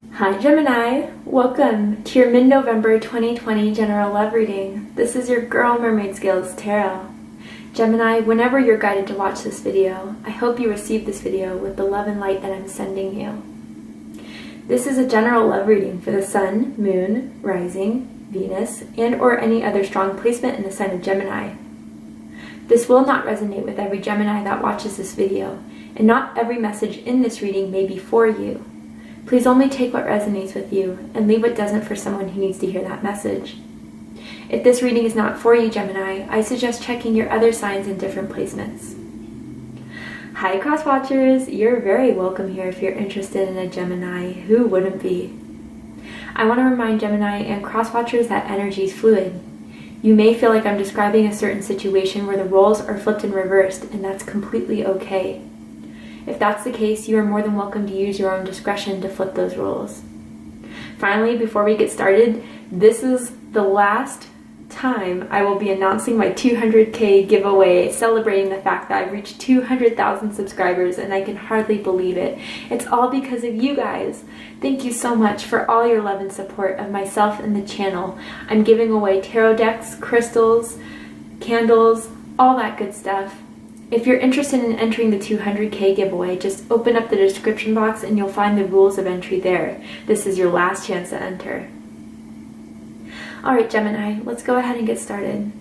Hi Gemini, welcome to your mid-November 2020 general love reading. This is your girl Mermaid Scales Tarot. Gemini, whenever you're guided to watch this video, I hope you receive this video with the love and light that I'm sending you. This is a general love reading for the Sun, Moon, Rising, Venus, and or any other strong placement in the sign of Gemini. This will not resonate with every Gemini that watches this video, and not every message in this reading may be for you. Please only take what resonates with you and leave what doesn't for someone who needs to hear that message. If this reading is not for you, Gemini, I suggest checking your other signs in different placements. Hi cross watchers, you're very welcome here if you're interested in a Gemini. Who wouldn't be? I want to remind Gemini and cross watchers that energy is fluid. You may feel like I'm describing a certain situation where the roles are flipped and reversed, and that's completely okay. If that's the case, you are more than welcome to use your own discretion to flip those roles. Finally, before we get started, this is the last time I will be announcing my 200K giveaway, celebrating the fact that I've reached 200,000 subscribers, and I can hardly believe it. It's all because of you guys. Thank you so much for all your love and support of myself and the channel. I'm giving away tarot decks, crystals, candles, all that good stuff. If you're interested in entering the 200K giveaway, just open up the description box and you'll find the rules of entry there. This is your last chance to enter. Alright Gemini, let's go ahead and get started.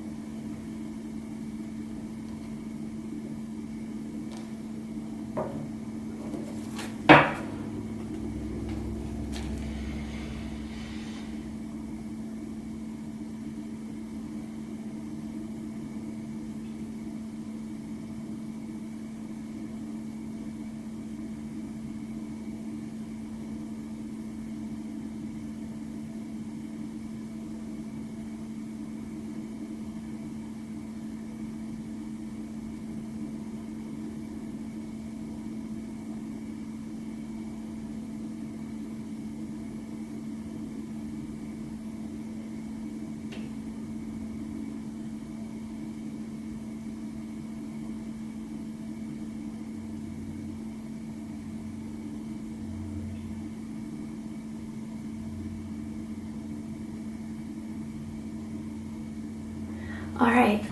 Alright,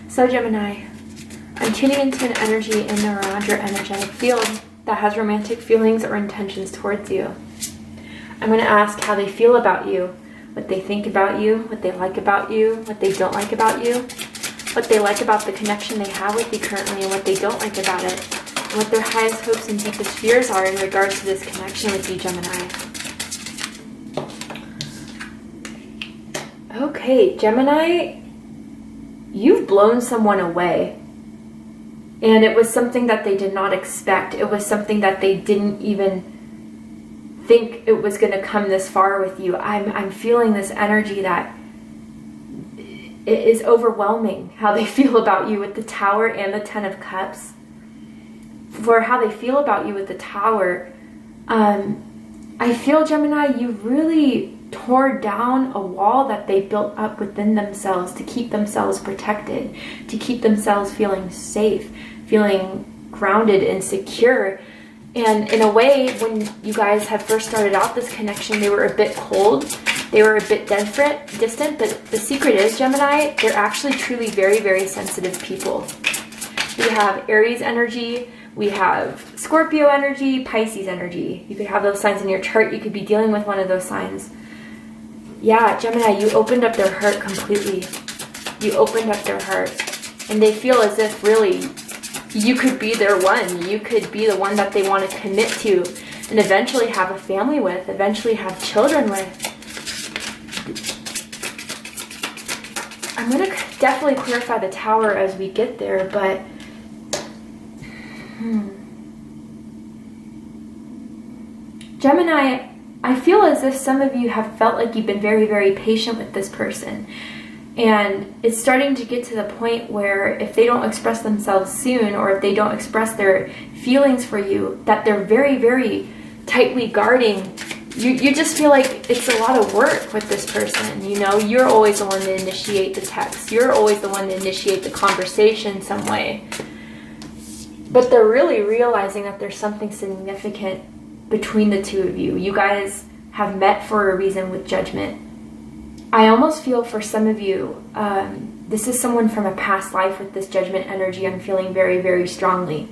so Gemini, I'm tuning into an energy in and around your energetic field that has romantic feelings or intentions towards you. I'm going to ask how they feel about you, what they think about you, what they like about you, what they don't like about you, what they like about the connection they have with you currently and what they don't like about it, and what their highest hopes and deepest fears are in regards to this connection with you, Gemini. Okay, Gemini, you've blown someone away, and it was something that they did not expect. It was something that they didn't even think it was going to come this far with you. I'm feeling this energy that it is overwhelming how they feel about you with the Tower and the Ten of Cups. For how they feel about you with the Tower, I feel, Gemini, you really tore down a wall that they built up within themselves to keep themselves protected, to keep themselves feeling safe, feeling grounded and secure. And in a way, when you guys had first started out this connection, they were a bit cold, they were a bit distant, but the secret is, Gemini, they're actually truly very, very sensitive people. We have Aries energy, we have Scorpio energy, Pisces energy. You could have those signs in your chart, you could be dealing with one of those signs. Yeah, Gemini, you opened up their heart completely. You opened up their heart. And they feel as if really you could be their one. You could be the one that they want to commit to and eventually have a family with, eventually have children with. I'm going to definitely clarify the Tower as we get there, but Gemini, I feel as if some of you have felt like you've been very, very patient with this person. And it's starting to get to the point where if they don't express themselves soon, or if they don't express their feelings for you, that they're very, very tightly guarding. You just feel like it's a lot of work with this person. You know, you're always the one to initiate the text. You're always the one to initiate the conversation some way. But they're really realizing that there's something significant between the two of you. You guys have met for a reason with Judgment. I almost feel for some of you, this is someone from a past life with this Judgment energy. I'm feeling very, very strongly.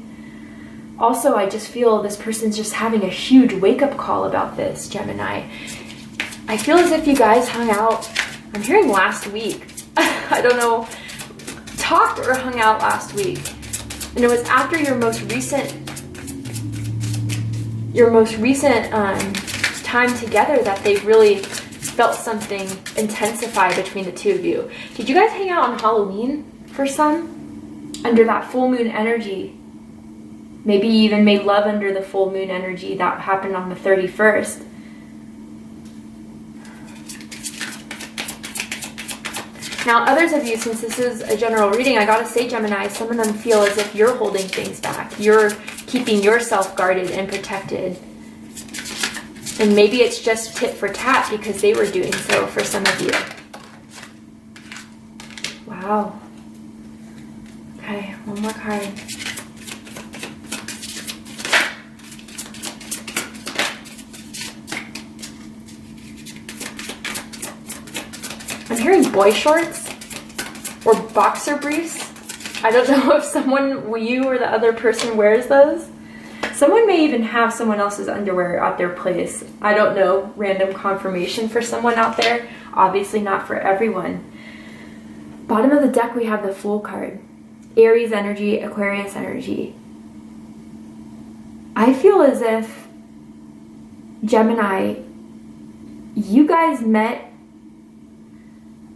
Also, I just feel this person's just having a huge wake-up call about this, Gemini. I feel as if you guys hung out, I'm hearing last week. I don't know, talked or hung out last week. And it was after your most recent time together that they really felt something intensify between the two of you. Did you guys hang out on Halloween for some? Under that full moon energy. Maybe you even made love under the full moon energy that happened on the 31st. Now, others of you, since this is a general reading, I gotta say, Gemini, some of them feel as if you're holding things back. You're keeping yourself guarded and protected. And maybe it's just tit for tat because they were doing so for some of you. Wow. Okay, one more card. I'm hearing boy shorts or boxer briefs. I don't know if you or the other person wears those. Someone may even have someone else's underwear at their place. I don't know. Random confirmation for someone out there. Obviously not for everyone. Bottom of the deck, we have the Fool card. Aries energy, Aquarius energy. I feel as if, Gemini, you guys met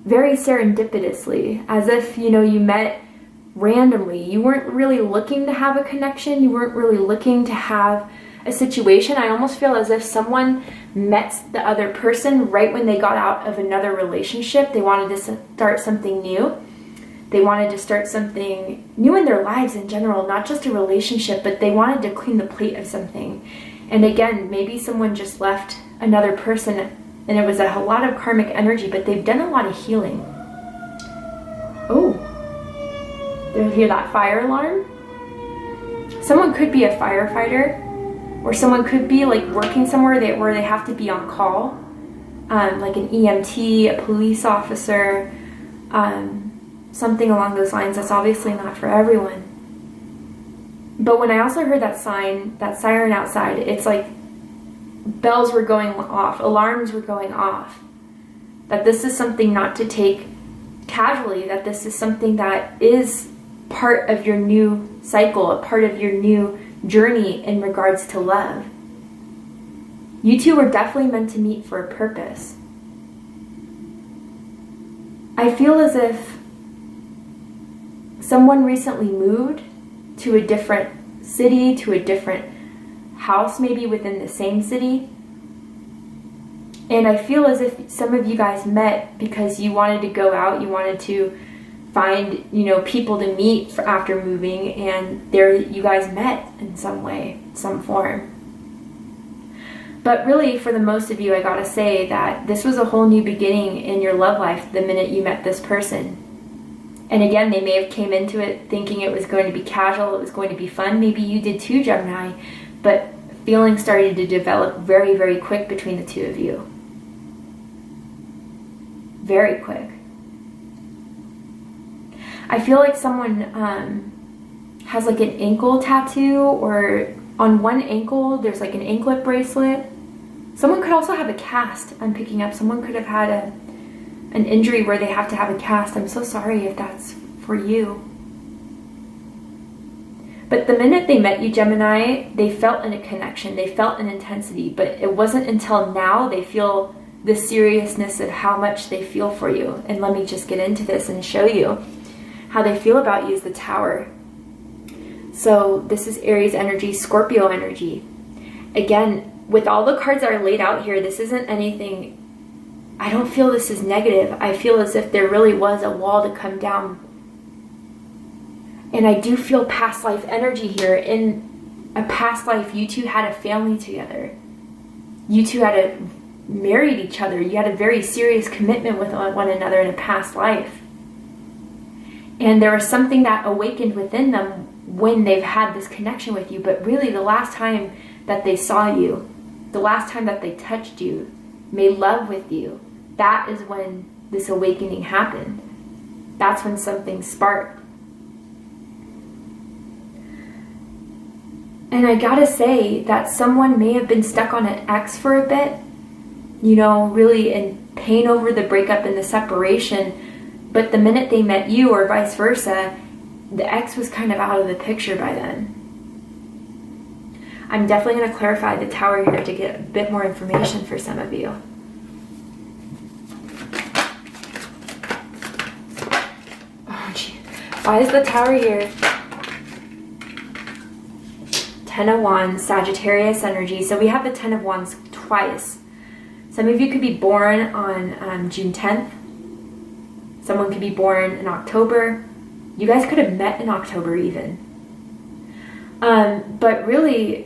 very serendipitously, as if, you met randomly. You weren't really looking to have a connection. You weren't really looking to have a situation. I almost feel as if someone met the other person right when they got out of another relationship. They wanted to start something new. They wanted to start something new in their lives in general, not just a relationship, but they wanted to clean the plate of something. And again, maybe someone just left another person and it was a lot of karmic energy, but they've done a lot of healing. Oh, did you hear that fire alarm? Someone could be a firefighter, or someone could be like working somewhere where they have to be on call, like an EMT, a police officer, something along those lines. That's obviously not for everyone. But when I also heard that siren outside, it's like bells were going off, alarms were going off, that this is something not to take casually, that this is something that is part of your new cycle, a part of your new journey in regards to love. You two were definitely meant to meet for a purpose. I feel as if someone recently moved to a different city, to a different house, maybe within the same city. And I feel as if some of you guys met because you wanted to go out, you wanted to find, people to meet for after moving, and there you guys met in some way, some form. But really, for the most of you, I gotta say that this was a whole new beginning in your love life the minute you met this person. And again, they may have came into it thinking it was going to be casual, it was going to be fun. Maybe you did too, Gemini. But feelings started to develop very, very quick between the two of you. Very quick. I feel like someone has like an ankle tattoo, or on one ankle there's like an anklet bracelet. Someone could also have a cast. I'm picking up. Someone could have had an injury where they have to have a cast. I'm so sorry if that's for you. But the minute they met you, Gemini, they felt a connection. They felt an intensity. But it wasn't until now they feel the seriousness of how much they feel for you. And let me just get into this and show you how they feel about you is the Tower. So this is Aries energy, Scorpio energy. Again, with all the cards that are laid out here, this isn't anything, I don't feel this is negative. I feel as if there really was a wall to come down. And I do feel past life energy here. In a past life, you two had a family together. You two had married each other. You had a very serious commitment with one another in a past life. And there was something that awakened within them when they've had this connection with you. But really, the last time that they saw you, the last time that they touched you, made love with you, that is when this awakening happened. That's when something sparked. And I gotta say that someone may have been stuck on an ex for a bit, you know, really in pain over the breakup and the separation, but the minute they met you or vice versa, the ex was kind of out of the picture by then. I'm definitely going to clarify the Tower here to get a bit more information for some of you. Oh, gee. Why is the Tower here? Ten of Wands, Sagittarius energy. So we have the Ten of Wands twice. Some of you could be born on June 10th. Someone could be born in October. You guys could have met in October even. But really,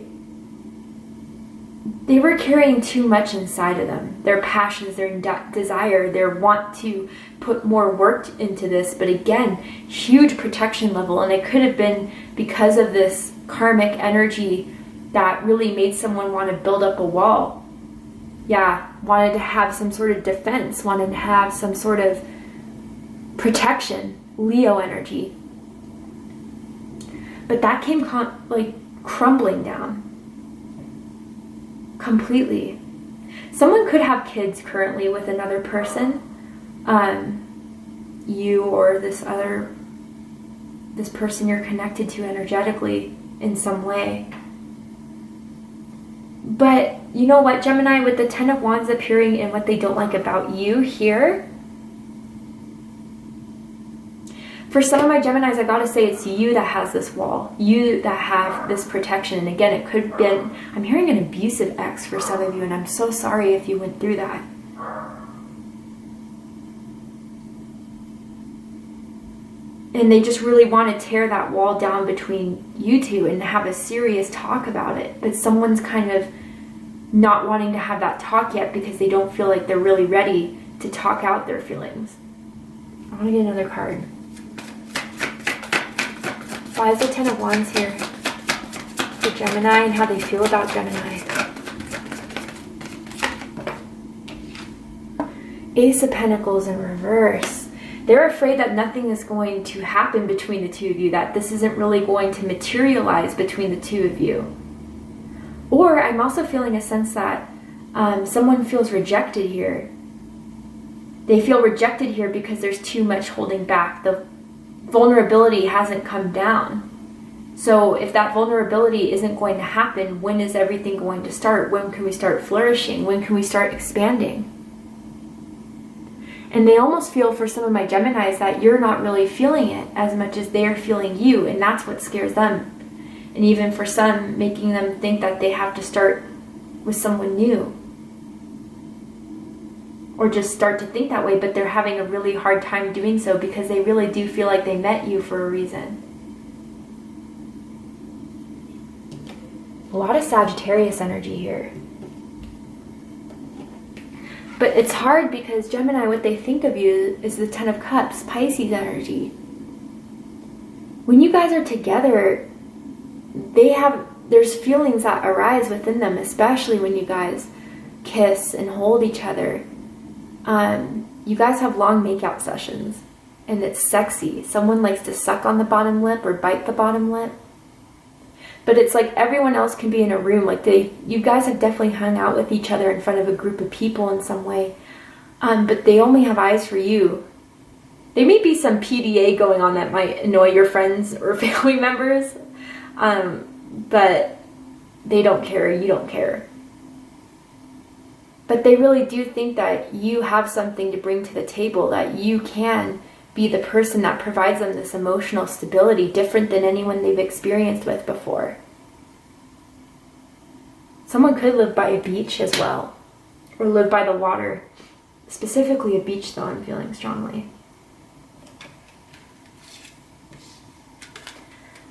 they were carrying too much inside of them. Their passions, their desire, their want to put more work into this. But again, huge protection level. And it could have been because of this karmic energy that really made someone want to build up a wall. Yeah, wanted to have some sort of defense, wanted to have some sort of protection. Leo energy. But that came like crumbling down. Completely. Someone could have kids currently with another person. You or this person you're connected to energetically in some way. But you know what, Gemini, with the Ten of Wands appearing in what they don't like about you here, for some of my Geminis, I gotta say it's you that has this wall. You that have this protection. And again, it could have been, I'm hearing an abusive ex for some of you, and I'm so sorry if you went through that. And they just really want to tear that wall down between you two and have a serious talk about it. But someone's kind of not wanting to have that talk yet because they don't feel like they're really ready to talk out their feelings. I want to get another card. Why is the Ten of Wands here for Gemini and how they feel about Gemini? Ace of Pentacles in reverse. They're afraid that nothing is going to happen between the two of you, that this isn't really going to materialize between the two of you. Or I'm also feeling a sense that someone feels rejected here. They feel rejected here because there's too much holding back. The vulnerability hasn't come down. So if that vulnerability isn't going to happen, when is everything going to start? When can we start flourishing? When can we start expanding? And they almost feel for some of my Geminis that you're not really feeling it as much as they're feeling you, and that's what scares them. And even for some, making them think that they have to start with someone new. Or just start to think that way, but they're having a really hard time doing so because they really do feel like they met you for a reason. A lot of Sagittarius energy here. But it's hard because Gemini, what they think of you is the Ten of Cups, Pisces energy. When you guys are together, there's feelings that arise within them, especially when you guys kiss and hold each other. You guys have long makeout sessions and it's sexy. Someone likes to suck on the bottom lip or bite the bottom lip. But it's like everyone else can be in a room. Like you guys have definitely hung out with each other in front of a group of people in some way. But they only have eyes for you. There may be some PDA going on that might annoy your friends or family members. But they don't care. You don't care. But they really do think that you have something to bring to the table, that you can be the person that provides them this emotional stability different than anyone they've experienced with before. Someone could live by a beach as well, or live by the water. Specifically a beach though, I'm feeling strongly.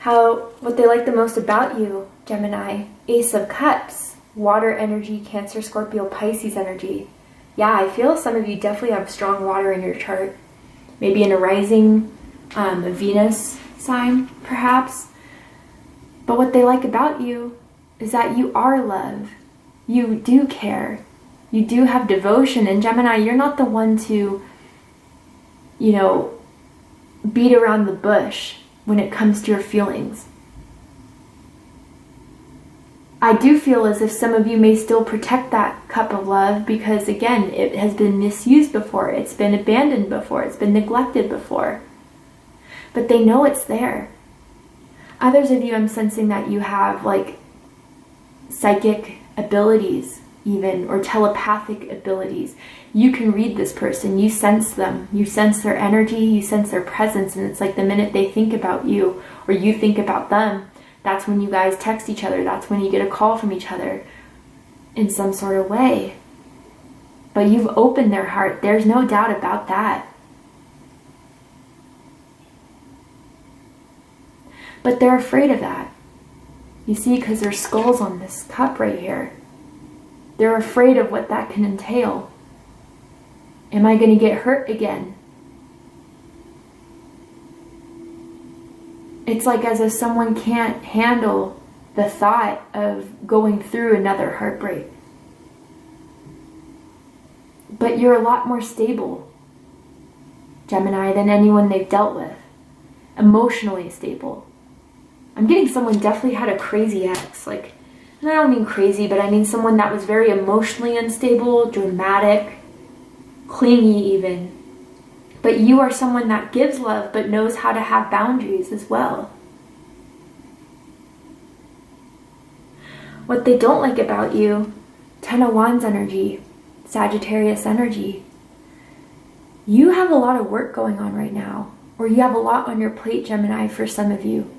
What they like the most about you, Gemini, Ace of Cups, water energy, Cancer, Scorpio, Pisces energy. Yeah, I feel some of you definitely have strong water in your chart. Maybe in a rising, a Venus sign, perhaps. But what they like about you is that you are love. You do care. You do have devotion. And Gemini, you're not the one to, you know, beat around the bush when it comes to your feelings. I do feel as if some of you may still protect that cup of love because, again, it has been misused before. It's been abandoned before. It's been neglected before. But they know it's there. Others of you, I'm sensing that you have like psychic abilities even, or telepathic abilities. You can read this person. You sense them. You sense their energy. You sense their presence. And it's like the minute they think about you or you think about them, that's when you guys text each other. That's when you get a call from each other in some sort of way. But you've opened their heart. There's no doubt about that. But they're afraid of that. You see, because there's skulls on this cup right here. They're afraid of what that can entail. Am I going to get hurt again? It's like as if someone can't handle the thought of going through another heartbreak. But you're a lot more stable, Gemini, than anyone they've dealt with. Emotionally stable. I'm getting someone definitely had a crazy ex. Like, and I don't mean crazy, but I mean someone that was very emotionally unstable, dramatic, clingy even. But you are someone that gives love but knows how to have boundaries as well. What they don't like about you, 10 of Wands energy, Sagittarius energy. You have a lot of work going on right now, or you have a lot on your plate, Gemini, for some of you,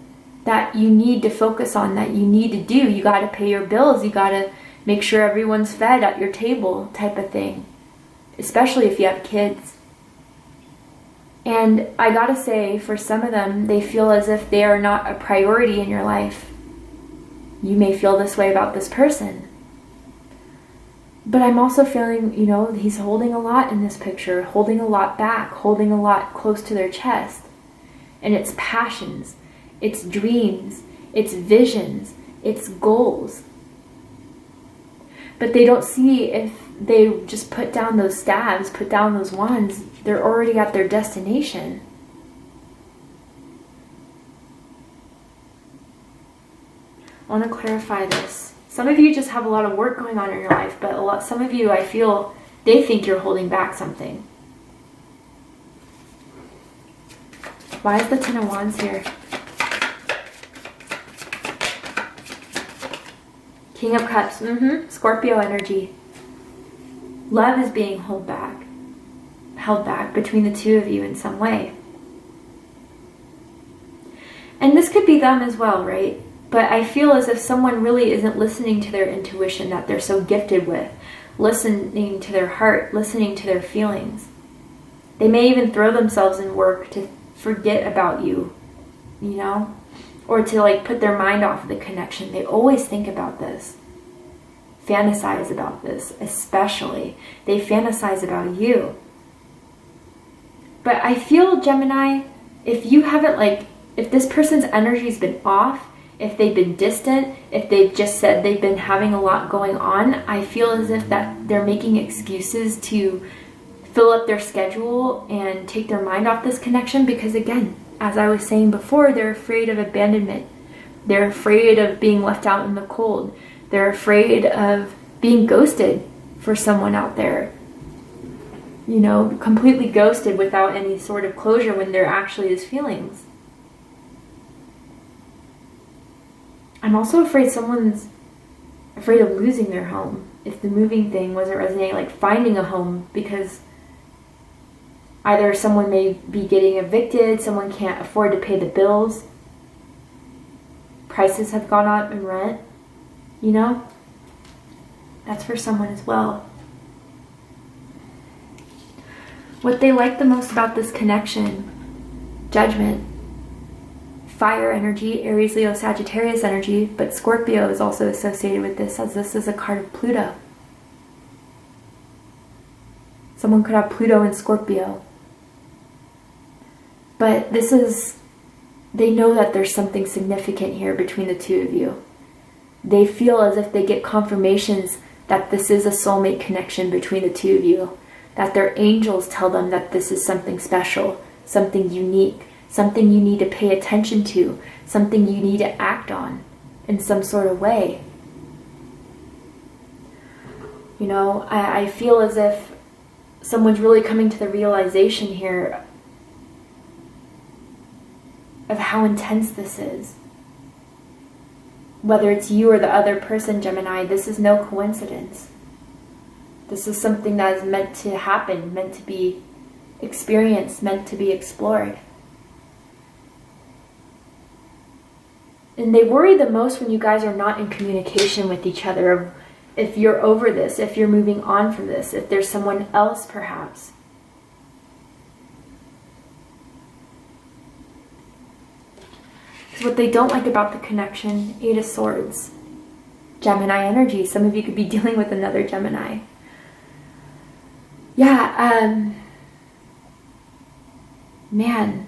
that you need to focus on, that you need to do. You got to pay your bills. You got to make sure everyone's fed at your table type of thing, especially if you have kids. And I gotta say, for some of them, they feel as if they are not a priority in your life. You may feel this way about this person. But I'm also feeling, you know, he's holding a lot in this picture, holding a lot back, holding a lot close to their chest. And it's passions, it's dreams, it's visions, it's goals. But they don't see if they just put down those staves, put down those wands, they're already at their destination. I want to clarify this. Some of you just have a lot of work going on in your life, but some of you, I feel, they think you're holding back something. Why is the 10 of Wands here? King of Cups, Scorpio energy. Love is being held back between the two of you in some way. And this could be them as well, right? But I feel as if someone really isn't listening to their intuition that they're so gifted with, listening to their heart, listening to their feelings. They may even throw themselves in work to forget about you, you know? Or to like put their mind off of the connection. They always think about this. Fantasize about this, especially. They fantasize about you. But I feel, Gemini, if you haven't if this person's energy's been off, if they've been distant, if they've just said they've been having a lot going on, I feel as if that they're making excuses to fill up their schedule and take their mind off this connection because, again, as I was saying before, they're afraid of abandonment. They're afraid of being left out in the cold. They're afraid of being ghosted for someone out there. You know, completely ghosted without any sort of closure when there actually is feelings. I'm also afraid someone's afraid of losing their home. If the moving thing wasn't resonating, like finding a home, because either someone may be getting evicted, someone can't afford to pay the bills, prices have gone up in rent, you know? That's for someone as well. What they like the most about this connection, Judgment, fire energy, Aries, Leo, Sagittarius energy, but Scorpio is also associated with this, as this is a card of Pluto. Someone could have Pluto and Scorpio. But this is, they know that there's something significant here between the two of you. They feel as if they get confirmations that this is a soulmate connection between the two of you, that their angels tell them that this is something special, something unique, something you need to pay attention to, something you need to act on in some sort of way. You know, I feel as if someone's really coming to the realization here of how intense this is. Whether it's you or the other person, Gemini, this is no coincidence. This is something that is meant to happen, meant to be experienced, meant to be explored. And they worry the most when you guys are not in communication with each other. If you're over this, if you're moving on from this, if there's someone else perhaps. Because what they don't like about the connection, 8 of Swords, Gemini energy. Some of you could be dealing with another Gemini. Yeah, man.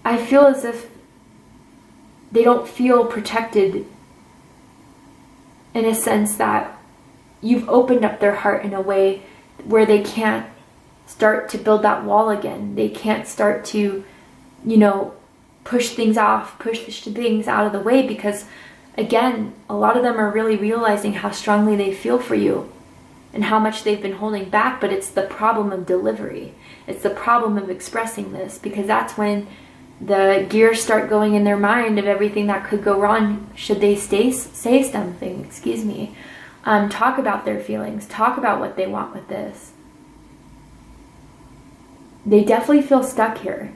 I feel as if they don't feel protected in a sense that you've opened up their heart in a way where they can't start to build that wall again. They can't start to, you know, push things off, push things out of the way, because again, a lot of them are really realizing how strongly they feel for you and how much they've been holding back, but it's the problem of delivery. It's the problem of expressing this, because that's when the gears start going in their mind of everything that could go wrong should they say something, talk about their feelings, talk about what they want with this. They definitely feel stuck here.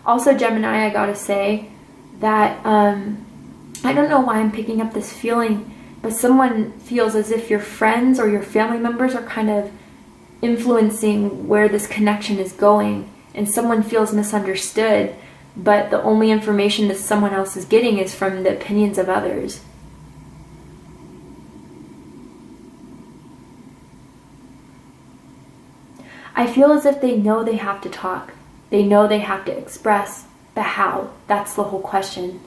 Also, Gemini, I gotta say that I don't know why I'm picking up this feeling, but someone feels as if your friends or your family members are kind of influencing where this connection is going. And someone feels misunderstood, but the only information that someone else is getting is from the opinions of others. I feel as if they know they have to talk. They know they have to express, but how? That's the whole question.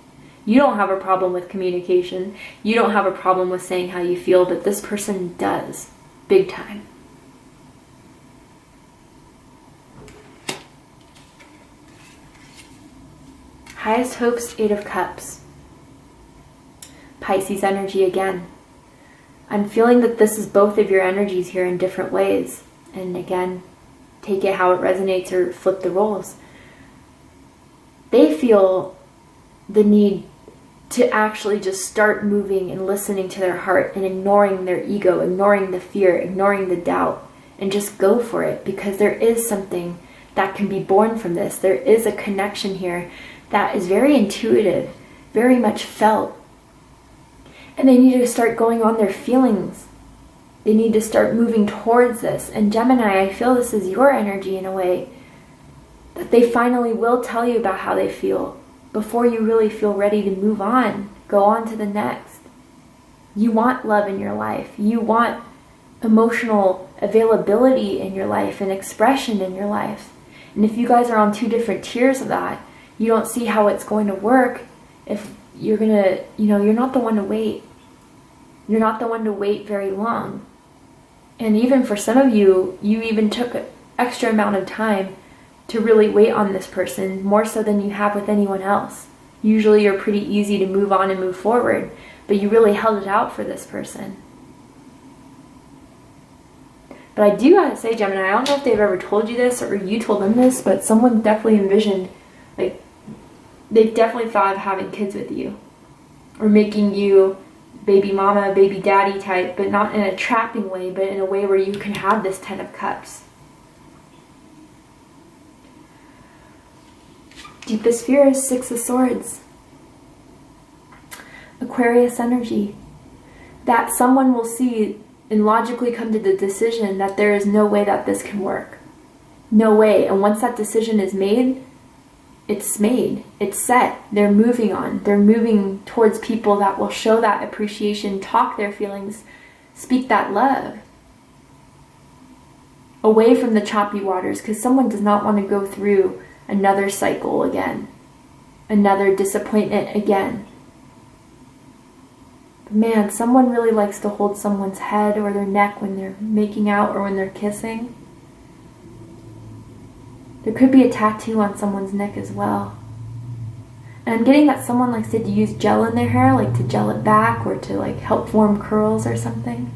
You don't have a problem with communication. You don't have a problem with saying how you feel, but this person does, big time. Highest hopes, 8 of Cups. Pisces energy again. I'm feeling that this is both of your energies here in different ways. And again, take it how it resonates or flip the roles. They feel the need to actually just start moving and listening to their heart and ignoring their ego, ignoring the fear, ignoring the doubt, and just go for it, because there is something that can be born from this. There is a connection here that is very intuitive, very much felt. And they need to start going on their feelings. They need to start moving towards this. And Gemini, I feel this is your energy in a way, that they finally will tell you about how they feel before you really feel ready to move on, go on to the next. You want love in your life. You want emotional availability in your life and expression in your life. And if you guys are on 2 different tiers of that, you don't see how it's going to work if you're gonna, you're not the one to wait. You're not the one to wait very long. And even for some of you, you even took an extra amount of time to really wait on this person, more so than you have with anyone else. Usually you're pretty easy to move on and move forward, but you really held it out for this person. But I do gotta say, Gemini, I don't know if they've ever told you this or you told them this, but someone definitely envisioned, like, they've definitely thought of having kids with you, or making you baby mama, baby daddy type, but not in a trapping way, but in a way where you can have this 10 of Cups. Deepest fear is 6 of Swords. Aquarius energy. That someone will see and logically come to the decision that there is no way that this can work. No way. And once that decision is made, it's made. It's set. They're moving on. They're moving towards people that will show that appreciation, talk their feelings, speak that love. Away from the choppy waters, because someone does not want to go through another cycle again. Another disappointment again. But man, someone really likes to hold someone's head or their neck when they're making out or when they're kissing. There could be a tattoo on someone's neck as well. And I'm getting that someone likes to use gel in their hair, like to gel it back or to like help form curls or something.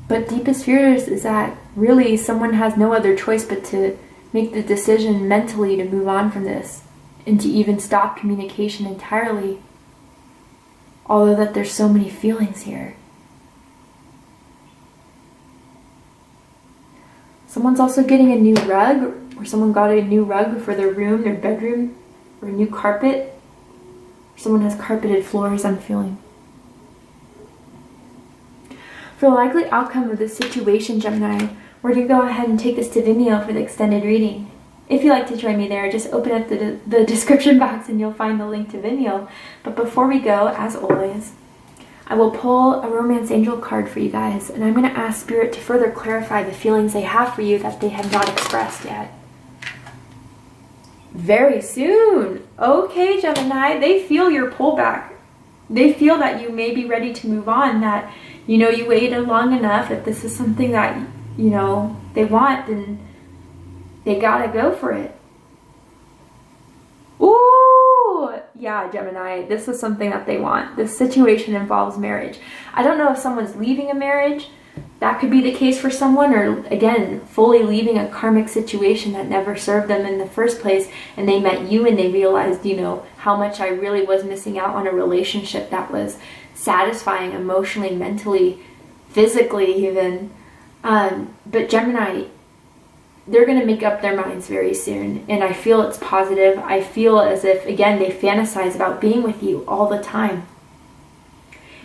But deepest fears is that really someone has no other choice but to make the decision mentally to move on from this and to even stop communication entirely. Although that there's so many feelings here. Someone's also getting a new rug, or someone got a new rug for their room, their bedroom, or a new carpet. Someone has carpeted floors, I'm feeling. For the likely outcome of this situation, Gemini, we're going to go ahead and take this to Vimeo for the extended reading. If you'd like to join me there, just open up the description box and you'll find the link to Vimeo. But before we go, as always, I will pull a romance angel card for you guys, and I'm going to ask Spirit to further clarify the feelings they have for you that they have not expressed yet. Very soon. Okay, Gemini, they feel your pullback. They feel that you may be ready to move on, that, you know, you waited long enough. If this is something that, you know, they want, then they gotta go for it. Ooh, yeah, Gemini, this is something that they want. This situation involves marriage. I don't know if someone's leaving a marriage. That could be the case for someone, or again, fully leaving a karmic situation that never served them in the first place, and they met you and they realized, you know, how much I really was missing out on a relationship that was satisfying emotionally, mentally, physically even. But Gemini, they're going to make up their minds very soon, and I feel it's positive. I feel as if, again, they fantasize about being with you all the time.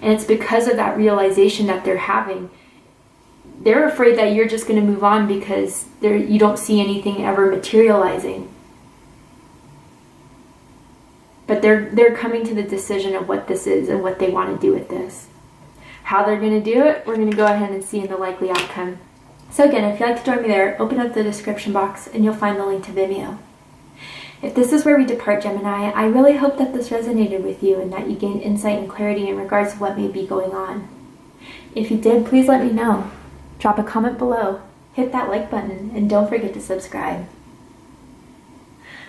And it's because of that realization that they're having. They're afraid that you're just going to move on because you don't see anything ever materializing. But they're coming to the decision of what this is and what they want to do with this. How they're going to do it, we're going to go ahead and see in the likely outcome. So again, if you'd like to join me there, open up the description box and you'll find the link to Vimeo. If this is where we depart, Gemini, I really hope that this resonated with you and that you gained insight and clarity in regards to what may be going on. If you did, please let me know. Drop a comment below, hit that like button, and don't forget to subscribe.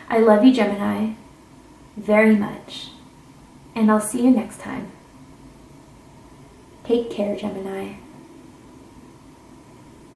I love you, Gemini, very much, and I'll see you next time. Take care, Gemini.